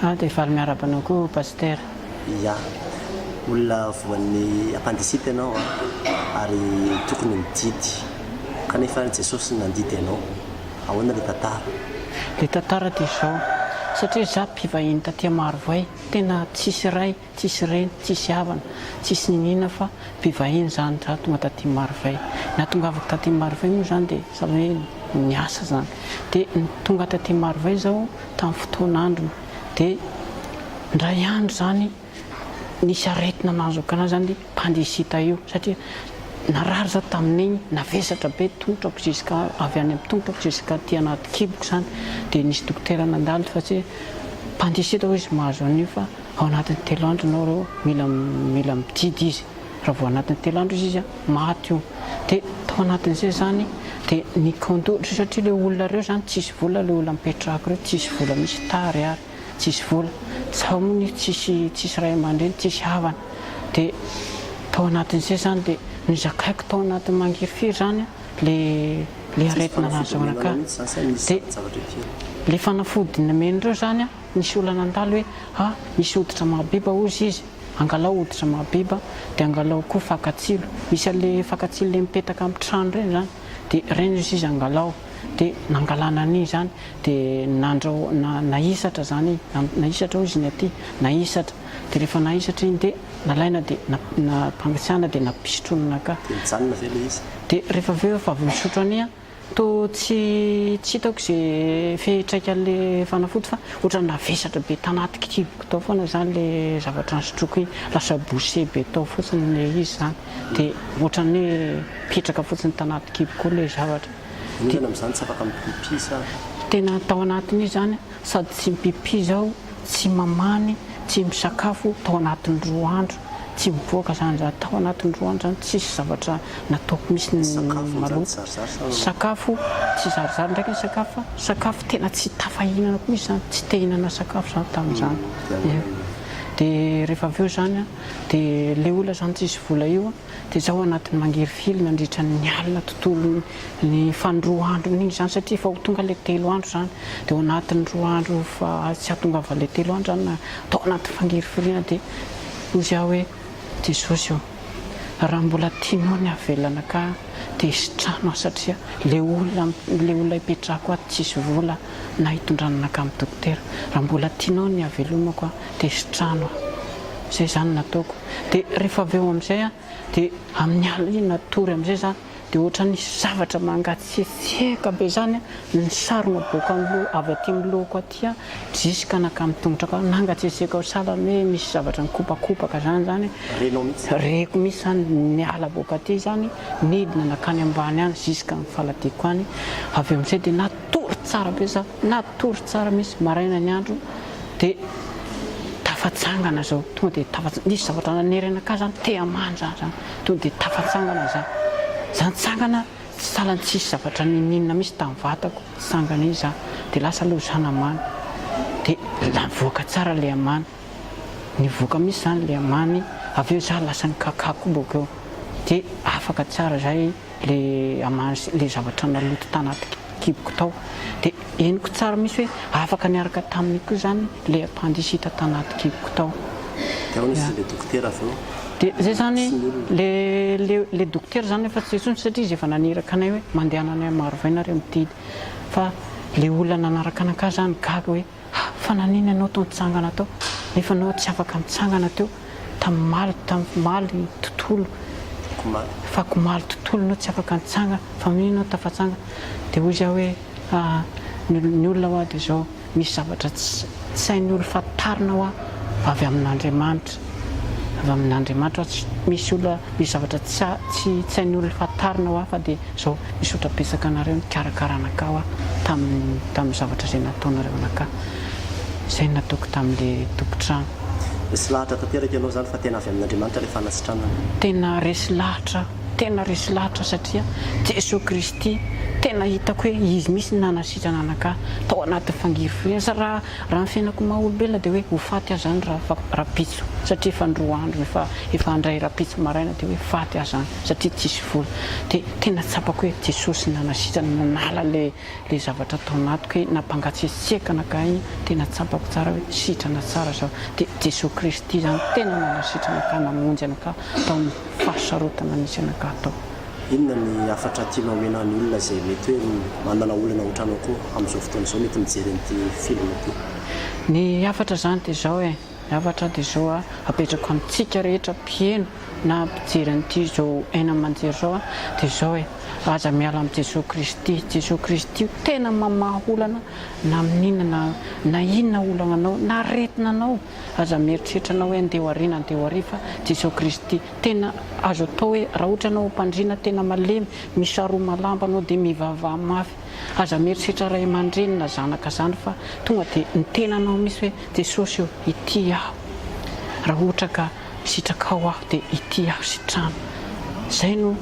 dia faly miarabanao koa paster. Ya olona voan'ny appendicite ianao ary tokony mididy kanefa Jesosy nandidy ianao. Ahoana ilay tantara? Ilay tantara dia izao, satria za mpivahiny taty Marovoay, tena tsisy ray, tsisy reny, tsisy havana, tsisy ninina fa mpivahiny zany za tonga taty Marovoay. Nahatongavako taty Marovoay moa zany dia sahala hoe niasa zany. Dia tonga taty Marovoay zao tamin'ny fotoan'andro dia ndray andro zany nisy aretina nahazoaka anazy zany mpandisita io, satria narary zao tamin'igny navesatra be tongotrako jusqu'à avy any amin'ny tongotrako jusqu'à aty anaty kiboko zany. Dia nisy dokotera nandalo fa tsy mpandisita ho izy mahazo an'io fa ao anatin'ny 3 andro ianao reo mila mididy izy. Raha vao anatin'ny 3 andro izy maty io. Dia tao anatin'izay zany dia nikondotry, satria ilay olona reo zany tsisy vola, ilay olona mipetrahako reo tsisy vola misy tary ary tsisy vola, tsao moa tsisy ray aman-dreny, tsisy havana. Dia tao anatin'izay zany dia nizakaiko tao anatin'ny mangiry zany le aretina nahazo anaka. Dia le fanafody namen'ireo zany nisy olona nandalo hoe misy hoditra mahabiba ozy izy, angalao hoditra mahabiba dia angalao koa fakatsilo. Misy an'le fakatsilo le mipetaka amin'ny trano reny zany dia reny izy angalao. Dia nangalana an'iny zany dia nahisatra zany, nahisatra izy ny aty, nahisatra. Dia rehefa nahisatra iny dia nalaina dia nampangasiana dia napisotronanaka. Dia rehefa avy eo fa avy misotro an'iny to tsy hitako izay fehitraikan'le fanafody fa ohatrany navesatra be tanaty kiboko tao foana zany le zavatra nisotroko iny, lasa bouché be tao fotsiny le izy zany. Dia ohatrany hoe pitraka fotsiny tanaty kiboko le zavatra. Amin'izany tsy afaka mipipi sa? Tena tao anatiny zany sady tsy mipipi zao, tsy mamany, tsy misakafo tao anatin'ny 2 andro, tsy mivoaka zany za tao anatin'ny 2 andro zany tsisy zavatra nataoko misy ny maloto. Sakafo tsy zarizary ndraiky ny sakafo tena tsy tafahinana koa misy zany, tsy te hinana sakafo zany tamin'izany. Dia rehefa avy eo zany dia le olona zany tsisy vola io dia zaho anatin'ny mangery film nandritra ny alina tontolo ny fan-2 andro n'iny zany, satria efa ho tonga le 3 andro zany. Dia ao anatin'ny 2 andro fa tsy hatongava le 3 andro zany tao anaty fangery filiana. Dia ozy aho hoe Jesosy raha mbola tianao ny avelana ka dia sitrano aho, satria le olona hipetrahako ato tsisy vola na hitondrananaka amin'ny dokotera. Raha mbola tianao ny avelomako dia sitrano aho. Zay zany nataoko. Dia rehefa avy eo amin'izay dia amin'ny alina iny natory amin'izay zany dia ohatra nisy zavatra mangatsiatsiaka be zany ny sarona boaka avy aty amin'ny lohako aty jusqu'à nakamy tongotrako nangatsiatsiaka ao salany hoe misy zavatra nikopakopaka zany reko misy zany niala boaka aty zany nidina nakany ambany any jusqu'à ny faladiko any. Avy eo amin'izay dia natory tsara be za, natory tsara misy maraina ny andro dia tafatsangana zao, tonga dia nisy zavatra nanerenaka zany teamany zany tonga dia tafatsangana za. Zany tsangana salany tsisy zavatra ninina misy tamin'ny vatako, tsangana iny za dia lasa lozana amany. Dia navoaka tsara le amany, nivoaka misy zany le amany. Avy eo za lasa nikakako boka eo dia afaka tsara zay le amany, le zavatra naloto tanaty kiboko tao. Dia henoko tsara misy hoe afaka niaraka taminy koa zany le appendicite tanaty kiboko tao. Le dokotera avy eo dia zay zany le dokotera zany efa tsy tsetsony, satria izy efa naniraka anay hoe mandeha anay Marovoay nareo mididy. Fa le olona nanaraka anaka zany gaga hoe fa nanina ianao tao nitsangana tao nefa anao tsy afaka mitsangana teo tamin'ny tontolo fa komaly tontolo anao tsy afaka nitsangana fa minao tafatsangana. Dia hoy izy hoe ny olona hoa dia zao misy zavatra tsy hain'ny olo fatarina hoa avy amin'Andriamanitra. Avy amin'Andriamanitra misy olona misy zavatra tsy hain'ny olona fatarina hoa fa dia zao misotrapesaka anareo nikarakara anaka hoa tamin'ny zavatra izay nataonareo anaka. Izay nataoko tamin'le tompontrano. Resy lahatra tanteraka ianao zany fa tena avy amin'Andriamanitra ilay fanasitranana? Tena resy lahatra satria Jesosy Kristy tena hitako hoe izy misy nanasitrana anaka tao anaty fangiry sa raha ny fiainako maha-olombelona dia hoe ho faty azy zany rapitso satria efa ndroa andro efa andray rapitso maraina dia hoe faty azy zany satria tsisy vola dia tena tsapako hoe Jesosy nanasitrana nanala le zavatra tao anatiko hoe nampangatsiasiaka anaka igny tena tsapako tsara hoe sitrana tsara zao dia Jesosy Kristy zany tena nanasitrana anaka namonjy anaka tao amin'ny fahasarotana nisy anaka tao. Inona ny afatra tianao omena ny olona izay mety hoe manana olana ohatranao koa amin'izao fotoana izao mety mijery an'ity film ity? Ny afatra zany dia zao ny afatra dia zao apetraka amintsika rehetra mpieno na mpijery an'ity zao aina aman-jery zao dia zao aza miala amin'ny Jesosy Kristy. Jesosy Kristy tena mamaha olana na mininana na inona olana anao na aretina anao aza mieritreritra anao hoe andeha ariana andeha arifa Jesosy Kristy tena azo atao hoe raha ohatra anao mpandrina tena malemy misaro malamba anao dia mivavaha mafy aza mieritreritra ray aman-dreny na zanaka zany fa tonga dia ny tenanao misy hoe Jesosy io ity aho raha ohatra ka sitraka ao aho dia ity aho sitrano. Zay no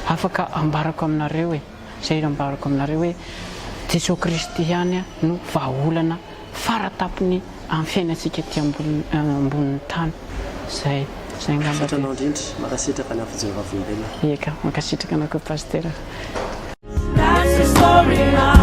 afaka ambarako aminareo zay ambarako aminareo hoe Jesosy Kristy ihany no vahaolana faratapony amin'ny fiainantsika ty ambonin'ny tany. Zay ngamba. Sitranao indrindra makasitraka ny afijery vavolombelona. Eka, makasitraka anao koa pasteur. That's the story.